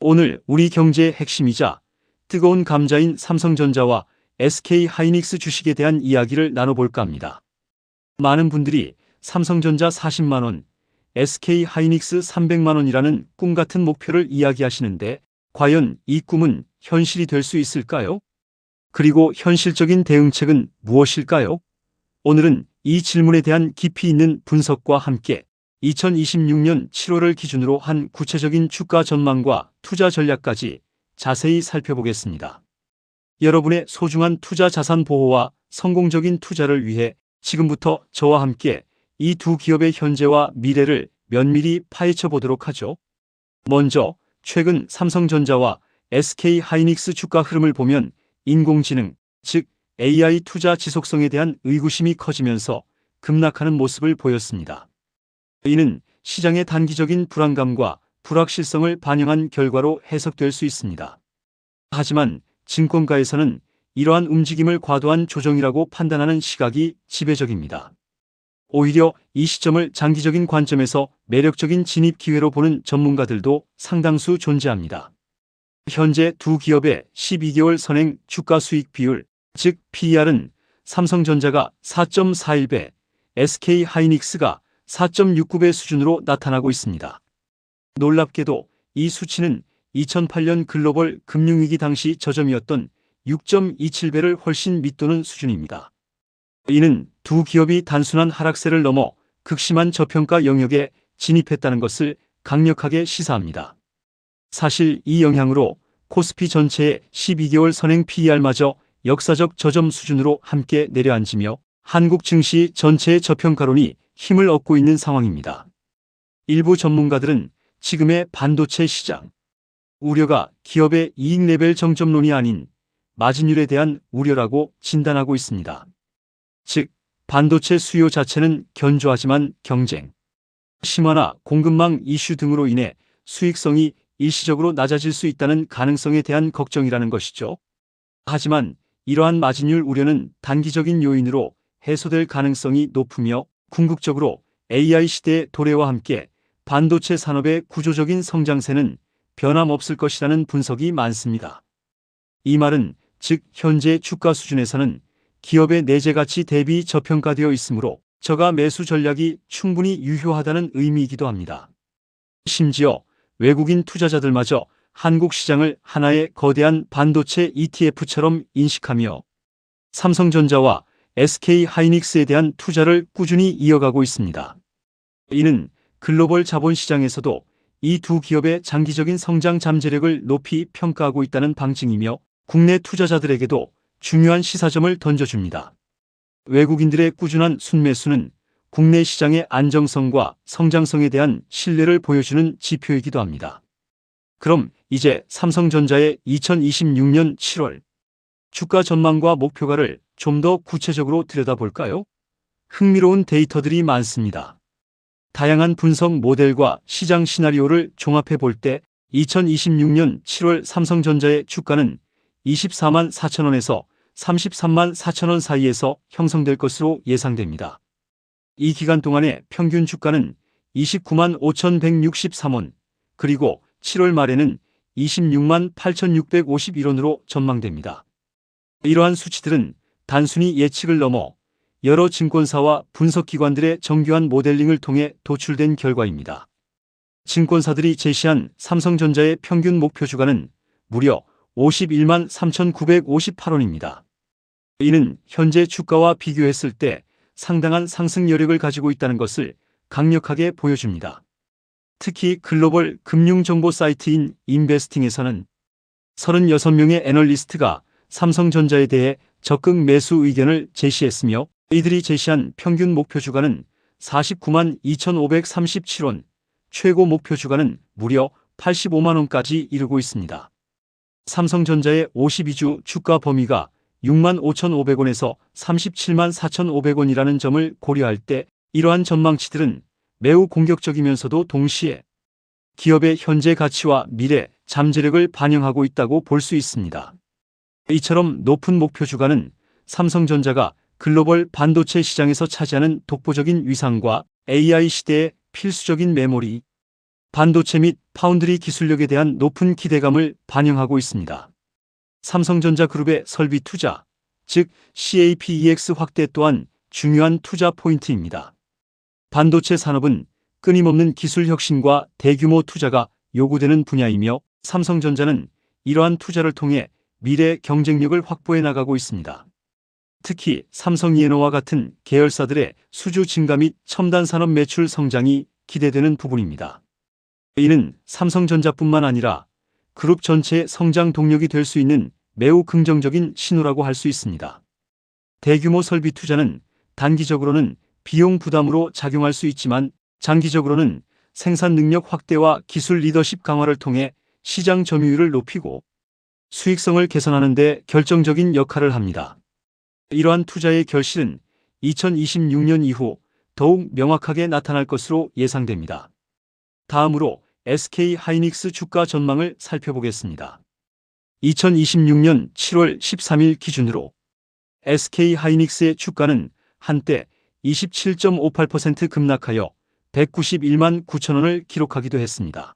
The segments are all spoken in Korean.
오늘 우리 경제의 핵심이자 뜨거운 감자인 삼성전자와 SK하이닉스 주식에 대한 이야기를 나눠볼까 합니다. 많은 분들이 삼성전자 40만원, SK하이닉스 300만원이라는 꿈같은 목표를 이야기하시는데 과연 이 꿈은 현실이 될 수 있을까요? 그리고 현실적인 대응책은 무엇일까요? 오늘은 이 질문에 대한 깊이 있는 분석과 함께 2026년 7월을 기준으로 한 구체적인 주가 전망과 투자 전략까지 자세히 살펴보겠습니다. 여러분의 소중한 투자 자산 보호와 성공적인 투자를 위해 지금부터 저와 함께 이 두 기업의 현재와 미래를 면밀히 파헤쳐 보도록 하죠. 먼저 최근 삼성전자와 SK하이닉스 주가 흐름을 보면 인공지능, 즉 AI 투자 지속성에 대한 의구심이 커지면서 급락하는 모습을 보였습니다. 이는 시장의 단기적인 불안감과 불확실성을 반영한 결과로 해석될 수 있습니다. 하지만 증권가에서는 이러한 움직임을 과도한 조정이라고 판단하는 시각이 지배적입니다. 오히려 이 시점을 장기적인 관점에서 매력적인 진입 기회로 보는 전문가들도 상당수 존재합니다. 현재 두 기업의 12개월 선행 주가 수익 비율, 즉 PER은 삼성전자가 4.41배, SK하이닉스가 4.69배 수준으로 나타나고 있습니다. 놀랍게도 이 수치는 2008년 글로벌 금융위기 당시 저점이었던 6.27배를 훨씬 밑도는 수준입니다. 이는 두 기업이 단순한 하락세를 넘어 극심한 저평가 영역에 진입했다는 것을 강력하게 시사합니다. 사실 이 영향으로 코스피 전체의 12개월 선행 PER마저 역사적 저점 수준으로 함께 내려앉으며 한국 증시 전체의 저평가론이 힘을 얻고 있는 상황입니다. 일부 전문가들은 지금의 반도체 시장 우려가 기업의 이익 레벨 정점론이 아닌 마진율에 대한 우려라고 진단하고 있습니다. 즉, 반도체 수요 자체는 견조하지만 경쟁, 심화나 공급망 이슈 등으로 인해 수익성이 일시적으로 낮아질 수 있다는 가능성에 대한 걱정이라는 것이죠. 하지만 이러한 마진율 우려는 단기적인 요인으로 해소될 가능성이 높으며 궁극적으로 AI 시대의 도래와 함께 반도체 산업의 구조적인 성장세는 변함없을 것이라는 분석이 많습니다. 이 말은 즉 현재 주가 수준에서는 기업의 내재 가치 대비 저평가되어 있으므로 저가 매수 전략이 충분히 유효하다는 의미이기도 합니다. 심지어 외국인 투자자들마저 한국 시장을 하나의 거대한 반도체 ETF처럼 인식하며 삼성전자와 SK하이닉스에 대한 투자를 꾸준히 이어가고 있습니다. 이는 글로벌 자본시장에서도 이 두 기업의 장기적인 성장 잠재력을 높이 평가하고 있다는 방증이며 국내 투자자들에게도 중요한 시사점을 던져줍니다. 외국인들의 꾸준한 순매수는 국내 시장의 안정성과 성장성에 대한 신뢰를 보여주는 지표이기도 합니다. 그럼 이제 삼성전자의 2026년 7월 주가 전망과 목표가를 좀 더 구체적으로 들여다볼까요? 흥미로운 데이터들이 많습니다. 다양한 분석 모델과 시장 시나리오를 종합해 볼 때 2026년 7월 삼성전자의 주가는 24만 4천원에서 33만 4천원 사이에서 형성될 것으로 예상됩니다. 이 기간 동안의 평균 주가는 29만 5,163원, 그리고 7월 말에는 26만 8,651원으로 전망됩니다. 이러한 수치들은 단순히 예측을 넘어 여러 증권사와 분석기관들의 정교한 모델링을 통해 도출된 결과입니다. 증권사들이 제시한 삼성전자의 평균 목표 주가는 무려 51만 3,958원입니다. 이는 현재 주가와 비교했을 때 상당한 상승 여력을 가지고 있다는 것을 강력하게 보여줍니다. 특히 글로벌 금융정보 사이트인 인베스팅에서는 36명의 애널리스트가 삼성전자에 대해 적극 매수 의견을 제시했으며 이들이 제시한 평균 목표 주가는 49만 2,537원, 최고 목표 주가는 무려 85만원까지 이르고 있습니다. 삼성전자의 52주 주가 범위가 6만 5,500원에서 37만 4,500원이라는 점을 고려할 때 이러한 전망치들은 매우 공격적이면서도 동시에 기업의 현재 가치와 미래 잠재력을 반영하고 있다고 볼 수 있습니다. 이처럼 높은 목표 주가는 삼성전자가 글로벌 반도체 시장에서 차지하는 독보적인 위상과 AI 시대의 필수적인 메모리, 반도체 및 파운드리 기술력에 대한 높은 기대감을 반영하고 있습니다. 삼성전자 그룹의 설비 투자, 즉 CAPEX 확대 또한 중요한 투자 포인트입니다. 반도체 산업은 끊임없는 기술 혁신과 대규모 투자가 요구되는 분야이며 삼성전자는 이러한 투자를 통해 미래 경쟁력을 확보해 나가고 있습니다. 특히 삼성이에너와 같은 계열사들의 수주 증가 및 첨단 산업 매출 성장이 기대되는 부분입니다. 이는 삼성전자뿐만 아니라 그룹 전체의 성장 동력이 될 수 있는 매우 긍정적인 신호라고 할 수 있습니다. 대규모 설비 투자는 단기적으로는 비용 부담으로 작용할 수 있지만 장기적으로는 생산 능력 확대와 기술 리더십 강화를 통해 시장 점유율을 높이고 수익성을 개선하는 데 결정적인 역할을 합니다. 이러한 투자의 결실은 2026년 이후 더욱 명확하게 나타날 것으로 예상됩니다. 다음으로 SK하이닉스 주가 전망을 살펴보겠습니다. 2026년 7월 13일 기준으로 SK하이닉스의 주가는 한때 27.58% 급락하여 191만 9천원을 기록하기도 했습니다.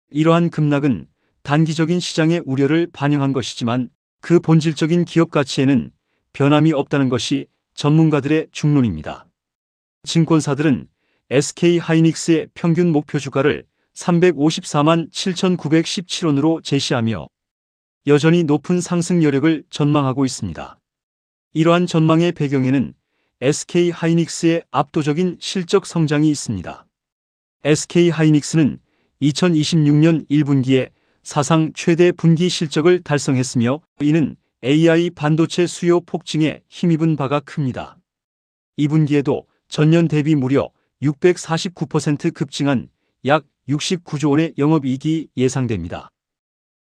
이러한 급락은 단기적인 시장의 우려를 반영한 것이지만 그 본질적인 기업 가치에는 변함이 없다는 것이 전문가들의 중론입니다. 증권사들은 SK하이닉스의 평균 목표 주가를 354만 7,917원으로 제시하며 여전히 높은 상승 여력을 전망하고 있습니다. 이러한 전망의 배경에는 SK하이닉스의 압도적인 실적 성장이 있습니다. SK하이닉스는 2026년 1분기에 사상 최대 분기 실적을 달성했으며 이는 AI 반도체 수요 폭증에 힘입은 바가 큽니다. 2분기에도 전년 대비 무려 649% 급증한 약 69조 원의 영업이익이 예상됩니다.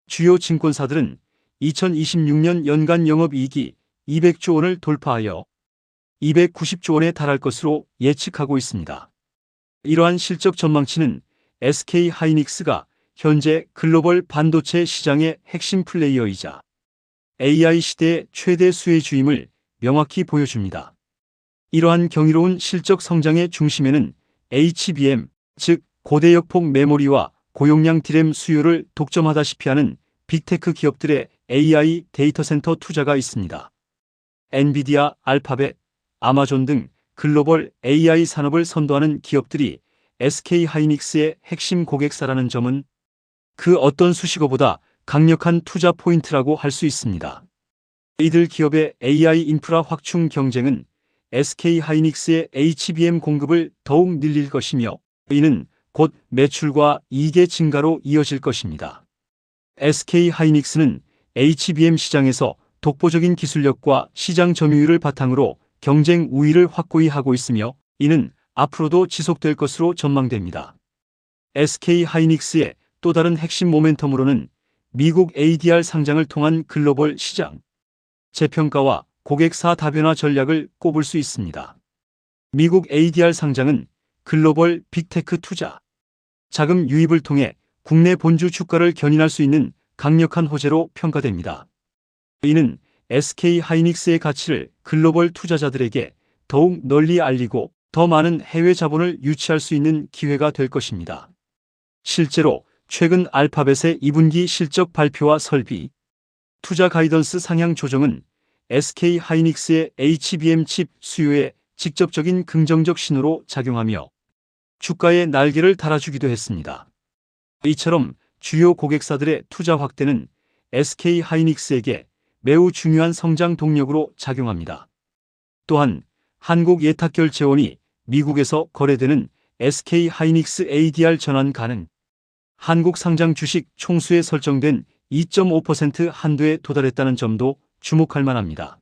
주요 증권사들은 2026년 연간 영업이익이 200조 원을 돌파하여 290조 원에 달할 것으로 예측하고 있습니다. 이러한 실적 전망치는 SK하이닉스가 현재 글로벌 반도체 시장의 핵심 플레이어이자 AI 시대의 최대 수혜주임을 명확히 보여줍니다. 이러한 경이로운 실적 성장의 중심에는 HBM, 즉 고대역폭 메모리와 고용량 DRAM 수요를 독점하다시피 하는 빅테크 기업들의 AI 데이터 센터 투자가 있습니다. 엔비디아, 알파벳, 아마존 등 글로벌 AI 산업을 선도하는 기업들이 SK하이닉스의 핵심 고객사라는 점은 그 어떤 수식어보다 강력한 투자 포인트라고 할 수 있습니다. 이들 기업의 AI 인프라 확충 경쟁은 SK하이닉스의 HBM 공급을 더욱 늘릴 것이며 이는 곧 매출과 이익의 증가로 이어질 것입니다. SK하이닉스는 HBM 시장에서 독보적인 기술력과 시장 점유율을 바탕으로 경쟁 우위를 확고히 하고 있으며 이는 앞으로도 지속될 것으로 전망됩니다. SK하이닉스의 또 다른 핵심 모멘텀으로는 미국 ADR 상장을 통한 글로벌 시장 재평가와 고객사 다변화 전략을 꼽을 수 있습니다. 미국 ADR 상장은 글로벌 빅테크 투자, 자금 유입을 통해 국내 본주 주가를 견인할 수 있는 강력한 호재로 평가됩니다. 이는 SK하이닉스의 가치를 글로벌 투자자들에게 더욱 널리 알리고 더 많은 해외 자본을 유치할 수 있는 기회가 될 것입니다. 실제로 최근 알파벳의 2분기 실적 발표와 설비, 투자 가이던스 상향 조정은 SK하이닉스의 HBM 칩 수요에 직접적인 긍정적 신호로 작용하며 주가에 날개를 달아주기도 했습니다. 이처럼 주요 고객사들의 투자 확대는 SK하이닉스에게 매우 중요한 성장 동력으로 작용합니다. 또한 한국예탁결제원이 미국에서 거래되는 SK하이닉스 ADR 전환 가능, 한국 상장 주식 총수에 설정된 2.5% 한도에 도달했다는 점도 주목할 만합니다.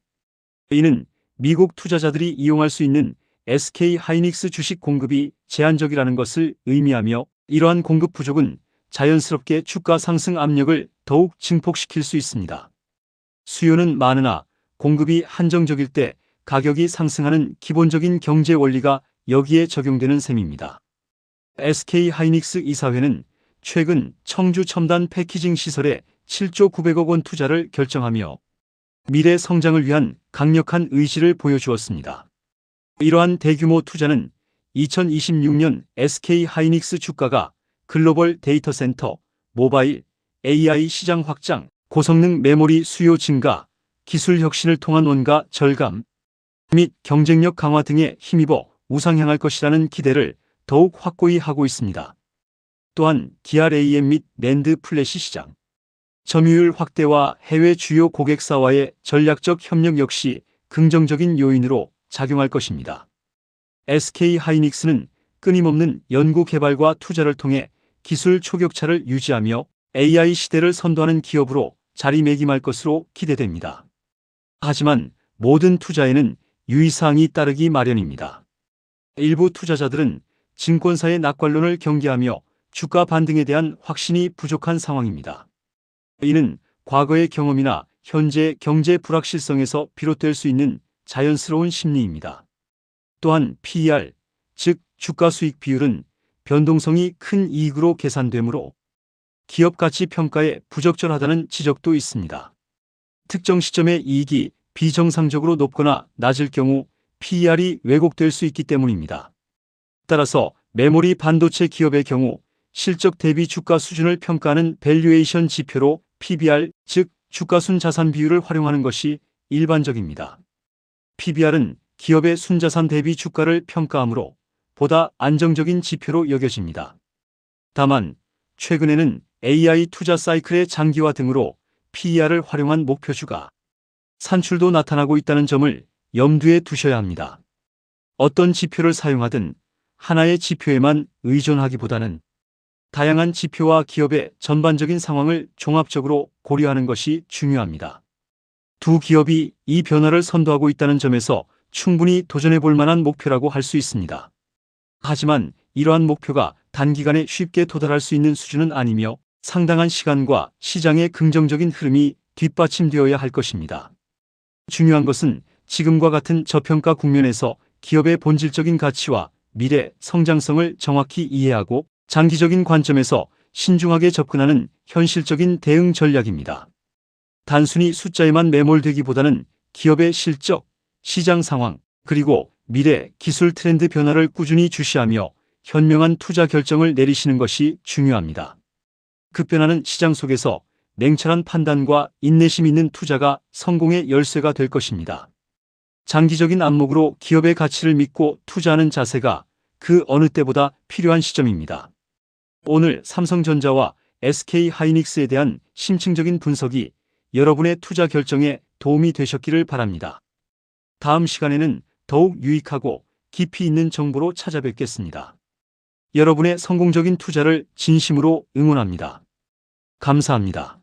이는 미국 투자자들이 이용할 수 있는 SK하이닉스 주식 공급이 제한적이라는 것을 의미하며 이러한 공급 부족은 자연스럽게 주가 상승 압력을 더욱 증폭시킬 수 있습니다. 수요는 많으나 공급이 한정적일 때 가격이 상승하는 기본적인 경제 원리가 여기에 적용되는 셈입니다. SK하이닉스 이사회는 최근 청주 첨단 패키징 시설에 7조 900억 원 투자를 결정하며 미래 성장을 위한 강력한 의지를 보여주었습니다. 이러한 대규모 투자는 2026년 SK하이닉스 주가가 글로벌 데이터 센터, 모바일, AI 시장 확장, 고성능 메모리 수요 증가, 기술 혁신을 통한 원가 절감 및 경쟁력 강화 등에 힘입어 우상향할 것이라는 기대를 더욱 확고히 하고 있습니다. 또한 DRAM 및 낸드 플래시 시장, 점유율 확대와 해외 주요 고객사와의 전략적 협력 역시 긍정적인 요인으로 작용할 것입니다. SK하이닉스는 끊임없는 연구 개발과 투자를 통해 기술 초격차를 유지하며 AI 시대를 선도하는 기업으로 자리매김할 것으로 기대됩니다. 하지만 모든 투자에는 유의사항이 따르기 마련입니다. 일부 투자자들은 증권사의 낙관론을 경계하며 주가 반등에 대한 확신이 부족한 상황입니다. 이는 과거의 경험이나 현재 경제 불확실성에서 비롯될 수 있는 자연스러운 심리입니다. 또한 PER, 즉 주가 수익 비율은 변동성이 큰 이익으로 계산되므로 기업 가치 평가에 부적절하다는 지적도 있습니다. 특정 시점의 이익이 비정상적으로 높거나 낮을 경우 PER이 왜곡될 수 있기 때문입니다. 따라서 메모리 반도체 기업의 경우 실적 대비 주가 수준을 평가하는 밸류에이션 지표로 PBR, 즉 주가순 자산 비율을 활용하는 것이 일반적입니다. PBR은 기업의 순자산 대비 주가를 평가하므로 보다 안정적인 지표로 여겨집니다. 다만 최근에는 AI 투자 사이클의 장기화 등으로 PER을 활용한 목표주가 산출도 나타나고 있다는 점을 염두에 두셔야 합니다. 어떤 지표를 사용하든 하나의 지표에만 의존하기보다는 다양한 지표와 기업의 전반적인 상황을 종합적으로 고려하는 것이 중요합니다. 두 기업이 이 변화를 선도하고 있다는 점에서 충분히 도전해 볼 만한 목표라고 할 수 있습니다. 하지만 이러한 목표가 단기간에 쉽게 도달할 수 있는 수준은 아니며 상당한 시간과 시장의 긍정적인 흐름이 뒷받침되어야 할 것입니다. 중요한 것은 지금과 같은 저평가 국면에서 기업의 본질적인 가치와 미래 성장성을 정확히 이해하고 장기적인 관점에서 신중하게 접근하는 현실적인 대응 전략입니다. 단순히 숫자에만 매몰되기보다는 기업의 실적, 시장 상황, 그리고 미래 기술 트렌드 변화를 꾸준히 주시하며 현명한 투자 결정을 내리시는 것이 중요합니다. 급변하는 시장 속에서 냉철한 판단과 인내심 있는 투자가 성공의 열쇠가 될 것입니다. 장기적인 안목으로 기업의 가치를 믿고 투자하는 자세가 그 어느 때보다 필요한 시점입니다. 오늘 삼성전자와 SK하이닉스에 대한 심층적인 분석이 여러분의 투자 결정에 도움이 되셨기를 바랍니다. 다음 시간에는 더욱 유익하고 깊이 있는 정보로 찾아뵙겠습니다. 여러분의 성공적인 투자를 진심으로 응원합니다. 감사합니다.